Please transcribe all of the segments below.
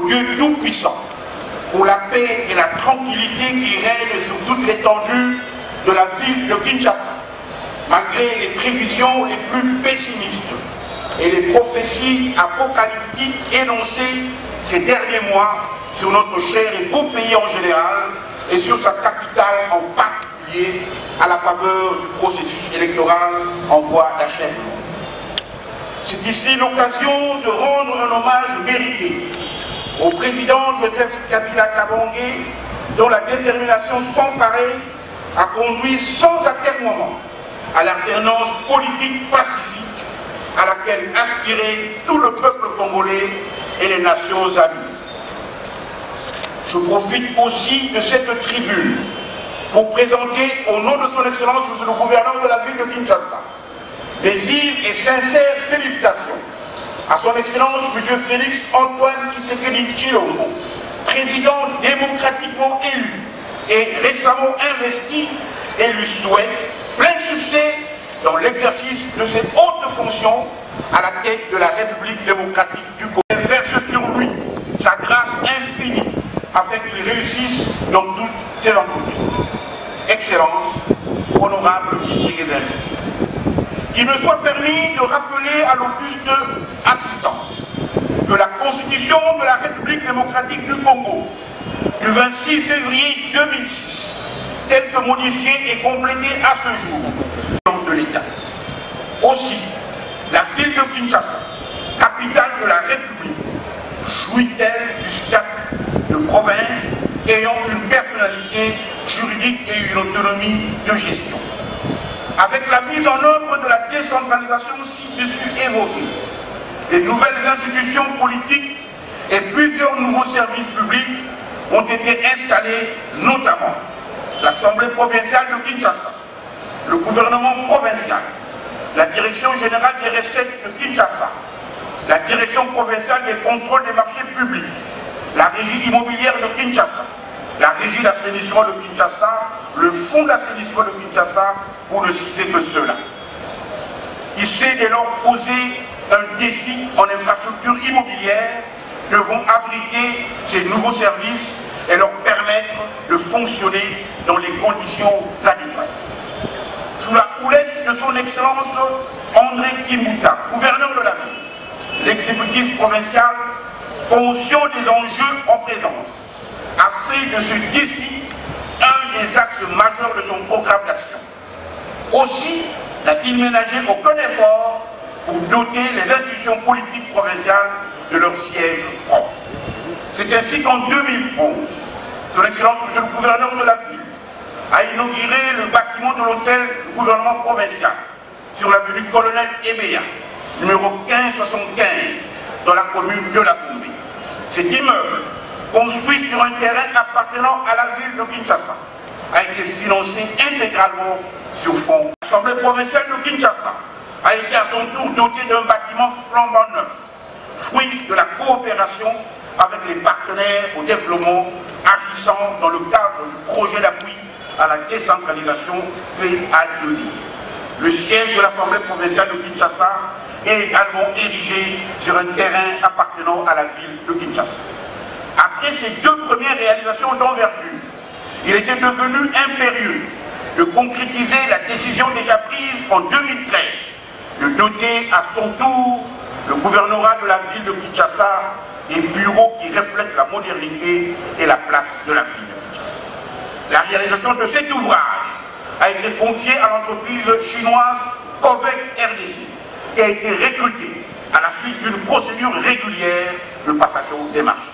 au Dieu Tout-Puissant pour la paix et la tranquillité qui règnent sur toute l'étendue de la ville de Kinshasa, malgré les prévisions les plus pessimistes et les prophéties apocalyptiques énoncées ces derniers mois sur notre cher et beau pays en général et sur sa capitale en particulier à la faveur du processus électoral en voie d'achèvement. C'est ici l'occasion de rendre un hommage mérité au président Joseph Kabila Kabange, dont la détermination sans pareil a conduit sans atermoiement à l'alternance politique pacifique à laquelle aspirait tout le peuple congolais et les nations amies. Je profite aussi de cette tribune pour présenter au nom de son Excellence le gouverneur de la ville de Kinshasa mes vives et sincères félicitations à son Excellence M. Félix Antoine Tshisekedi Tshilombo, président démocratiquement élu et récemment investi, et lui souhaite plein succès dans l'exercice de ses hautes fonctions à la tête de la République démocratique du Congo. Elle verse sur lui sa grâce infinie afin qu'il réussisse dans toutes ses entreprises. Excellence, honorable distingués invités, qu'il me soit permis de rappeler à l'auguste assistance que la Constitution de la République démocratique du Congo du 26 février 2006, telle que modifiée et complétée à ce jour de l'État. Aussi, la ville de Kinshasa, capitale de la République, jouit-elle du statut de province ayant une personnalité juridique et une autonomie de gestion. Avec la mise en œuvre de la décentralisation ci-dessus évoquée, les nouvelles institutions politiques et plusieurs nouveaux services publics ont été installés, notamment l'Assemblée provinciale de Kinshasa, le gouvernement provincial, la Direction générale des recettes de Kinshasa, la Direction provinciale des contrôles des marchés publics, la Régie immobilière de Kinshasa, la Régie d'assainissement de Kinshasa, le Fonds d'assainissement de Kinshasa, pour ne citer que cela. Il s'est dès lors posé un défi en infrastructure immobilière devant abriter ces nouveaux services et leur permettre de fonctionner dans les conditions adéquates. Sous la houlette de son Excellence André Kimbuta, gouverneur de la ville, l'exécutif provincial, conscient des enjeux en présence, a fait de ce défi un des axes majeurs de son programme d'action. Aussi n'a-t-il ménagé aucun effort pour doter les institutions politiques provinciales de leur siège propre. C'est ainsi qu'en 2011, son Excellence M. le gouverneur de la ville a inauguré le bâtiment de l'hôtel du gouvernement provincial sur l'avenue Colonel Ebeya, numéro 1575, dans la commune de la Gombe. Cet immeuble, construit sur un terrain appartenant à la ville de Kinshasa, a été financé intégralement sur fonds. L'Assemblée provinciale de Kinshasa a été à son tour dotée d'un bâtiment flambant neuf, fruit de la coopération avec les partenaires au développement agissant dans le cadre du projet d'appui à la décentralisation PADD. Le siège de l'Assemblée provinciale de Kinshasa est également érigé sur un terrain appartenant à la ville de Kinshasa. Après ces deux premières réalisations d'envergure, il était devenu impérieux de concrétiser la décision déjà prise en 2013 de doter à son tour le gouvernorat de la ville de Kinshasa des bureaux qui reflètent la modernité et la place de la ville de Kinshasa. La réalisation de cet ouvrage a été confiée à l'entreprise chinoise Covec RDC, qui a été recrutée à la suite d'une procédure régulière de passation des marchés.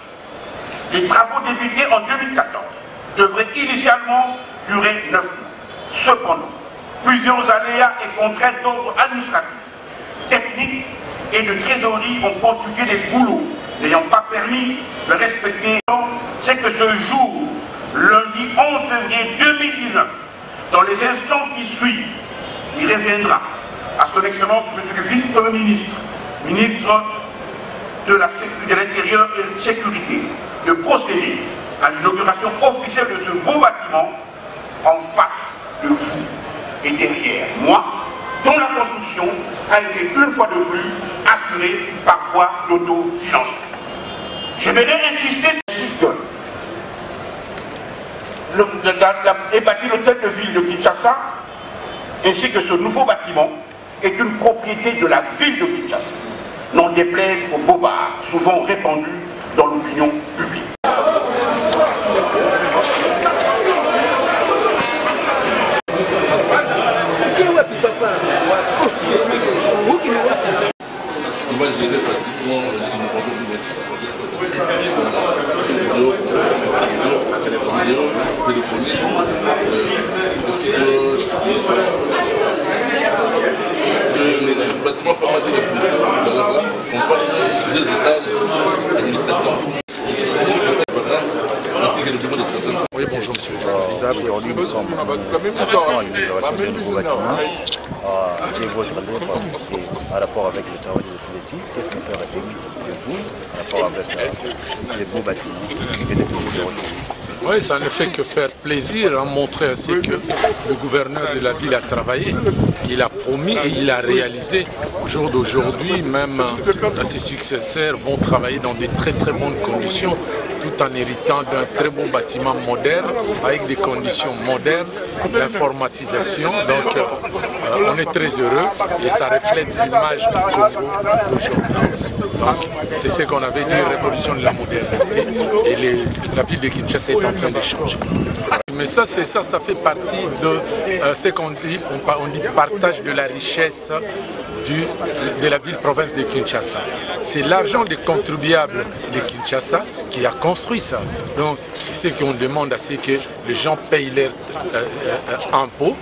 Les travaux débutés en 2014 devraient initialement durer 9 mois. Cependant, plusieurs aléas et contraintes d'ordre administratif, technique et de trésorerie ont constitué des boulots n'ayant pas permis de respecter. C'est que ce jour, lundi 11 février 2019, dans les instants qui suivent, il reviendra à son Excellence M. le vice-premier ministre, ministre de l'Intérieur et de la Sécurité, de procéder à l'inauguration officielle de ce beau bâtiment en face de vous et derrière moi, dont la construction a été une fois de plus assurée par voie d'autofinancement. Je voudrais insister sur que bâti l'hôtel de ville de Kinshasa, ainsi que ce nouveau bâtiment, est une propriété de la ville de Kinshasa, n'en déplaise aux bobards, souvent répandus dans l'opinion publique. Moi, je dirais pratiquement le bâtiment formaté de on parle de 2 étages administratifs. Ainsi que le bureau d'exploitation. Oui, bonjour monsieur. Aujourd'hui, nous sommes à l'inauguration du nouveau bâtiment. Quel est votre avis par rapport avec le travail des politiques? Qu'est-ce qu'on fait avec vous par rapport avec les beaux bâtiments et les nouveaux bureaux? Oui, ça ne fait que faire plaisir à montrer ainsi que le gouverneur de la ville a travaillé, il a promis et il a réalisé. Au jour d'aujourd'hui, même ses successeurs vont travailler dans de très bonnes conditions, tout en héritant d'un très beau bâtiment moderne, avec des conditions modernes, l'informatisation. Donc, on est très heureux et ça reflète l'image du Congo d'aujourd'hui. Donc, c'est ce qu'on avait dit, révolution de la modernité, et la ville de Kinshasa est en train de changer. Mais ça fait partie de ce qu'on dit, on dit partage de la richesse de la ville-province de Kinshasa. C'est l'argent des contribuables de Kinshasa qui a construit ça. Donc, c'est ce qu'on demande à ce que les gens payent leurs impôts.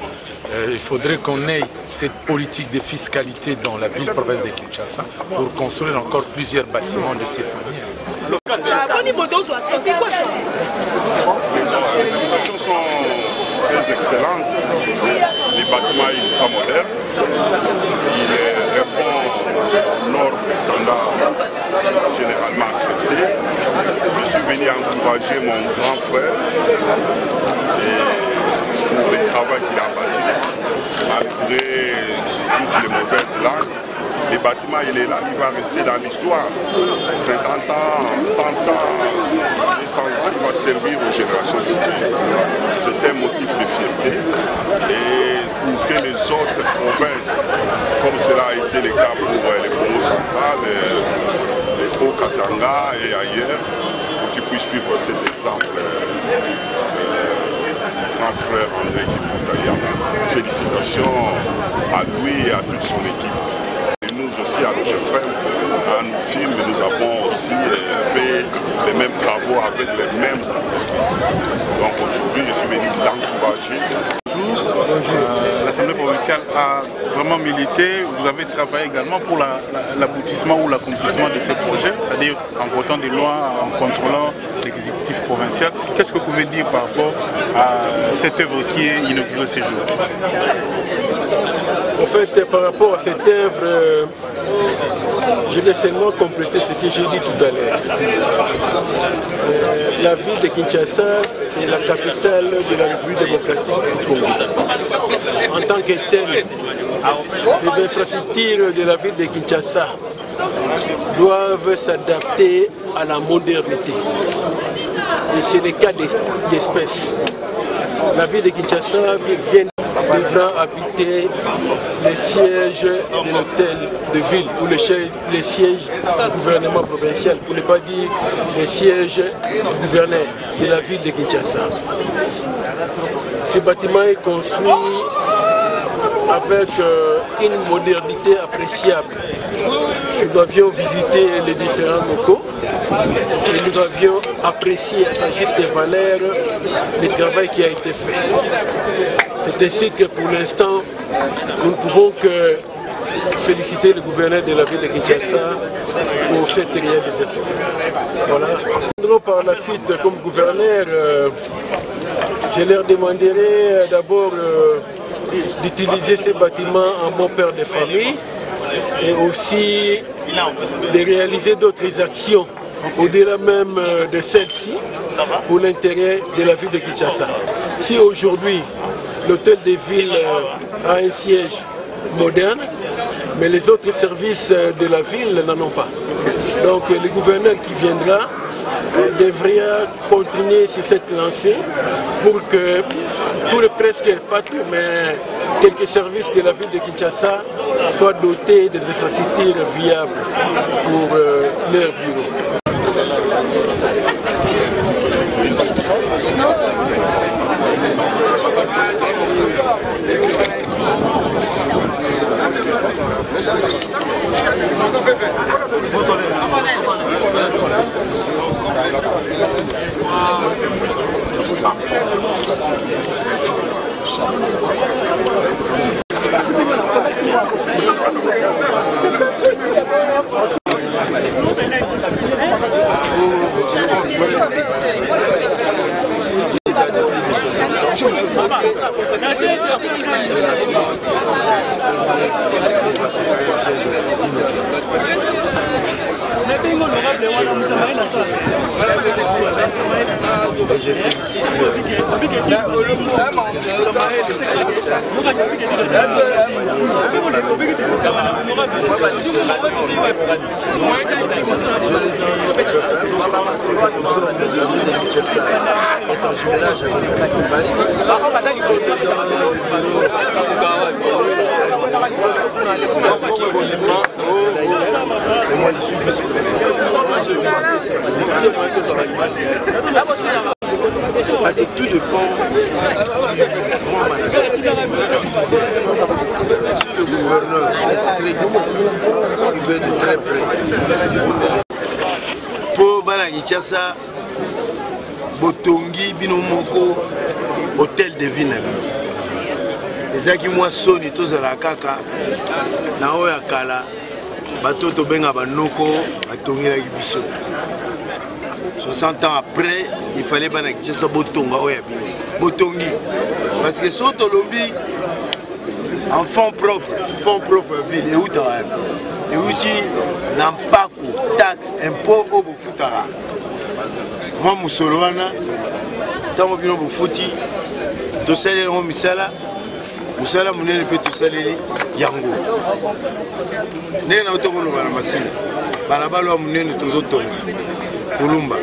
Il faudrait qu'on ait cette politique de fiscalité dans la ville-province de Kinshasa pour construire encore plusieurs bâtiments de cette manière. Les institutions sont très excellentes. Les bâtiments sont ultra modernes. Il répond aux normes et standards généralement acceptés. Je suis venu encourager mon grand frère pour le travail qu'il a bâti. Malgré toutes les mauvaises langues, le bâtiment il est là, il va rester dans l'histoire. 50 ans, 100 ans, 200 ans, il va servir aux générations futures. C'est un motif de fierté. Et pour que les autres provinces, comme cela a été le cas pour les Congo central, les Haut-Katanga et ailleurs, pour qu'ils puissent suivre cet exemple. Grand frère André Kiboutaya, félicitations à lui et à toute son équipe. Et nous aussi, à l'OGFM, à nos films, nous avons aussi fait les mêmes travaux avec les mêmes entreprises. Donc aujourd'hui, je suis venu l'encourager. L'Assemblée provinciale a vraiment milité. Vous avez travaillé également pour l'aboutissement ou l'accomplissement de ces projets, c'est-à-dire en votant des lois, en contrôlant l'exécutif provincial. Qu'est-ce que vous pouvez dire par rapport à cette œuvre qui est inaugurée ces jours? En fait, par rapport à cette œuvre, je vais seulement compléter ce que j'ai dit tout à l'heure. La ville de Kinshasa est la capitale de la République démocratique du Congo. En tant que telle, les infrastructures de la ville de Kinshasa doivent s'adapter à la modernité. Et c'est le cas d'espèces. La ville de Kinshasa devra habiter les sièges de l'hôtel de ville ou les sièges du gouvernement provincial, pour ne pas dire les sièges du gouverneur de la ville de Kinshasa. Ce bâtiment est construit avec une modernité appréciable. Nous avions visité les différents locaux et nous avions apprécié à sa juste valeur le travail qui a été fait. C'est ainsi que pour l'instant, nous ne pouvons que féliciter le gouverneur de la ville de Kinshasa pour cette réalisation. Voilà. Par la suite, comme gouverneur, je leur demanderai d'abord d'utiliser ces bâtiments en bon père de famille et aussi de réaliser d'autres actions au-delà même de celle-ci pour l'intérêt de la ville de Kinshasa. Si aujourd'hui l'hôtel de ville a un siège moderne, mais les autres services de la ville n'en ont pas. Donc le gouverneur qui viendra devrait continuer sur cette lancée pour que presque pas tout, mais quelques services de la ville de Kinshasa soient dotés des infrastructures viables pour leurs bureaux. Parce que tout dépend si le gouverneur est il veut être très près. Pour Bana Kinshasa, Botongi Binomoko, hôtel de ville. Les aki moi soni tozala kaka na oya kala batoto benga banoko batongi la biso. 60 ans après, il fallait Bana Kinshasa botonga oya bino. Botongi parce que son tolombi en fonds propre ville et où t'as et aussi l'ampaco taxe impôt au bofutara. Moi musolwana tango bino bofuti to salé ngo misala musala munene pe to salé yango ndenge na otokolo bana masina bana balwa munene tozo tonga kulumba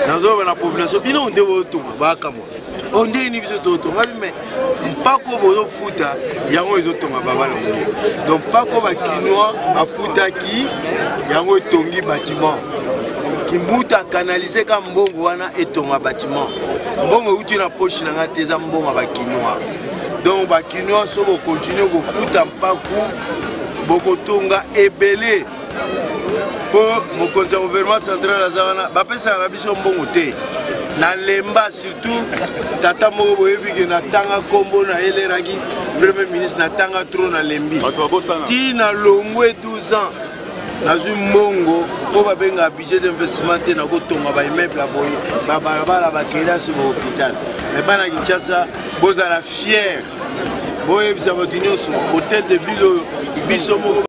nazo bana population bino nde botonga bakamwa onde ni biso totonga mais mpako bozo futa yango ezotonga babala munene donc mpako bakinois afutaki yango etongi bâtiment Kimbuta canalisé comme mbongo wana etonga bâtiment mbongo uti na poche na ngate za mbongo ba kinois donc ba kinois so bo continuer ko futa mpaku boko tonga ebele pour mo gouvernement central azana ba pesa na biso mbongo te na lemba surtout tata moko boyebi ke na tanga kombo na eleraki premier ministre na tanga trop na lembi ti na longwe 12 ans Nazu Mongo, on va bien un budget d'investissement dans le immeuble à Boye, la sur l'hôpital. Mais pas Kinshasa, vous êtes fier. Boye, vous avez hôtel de ville,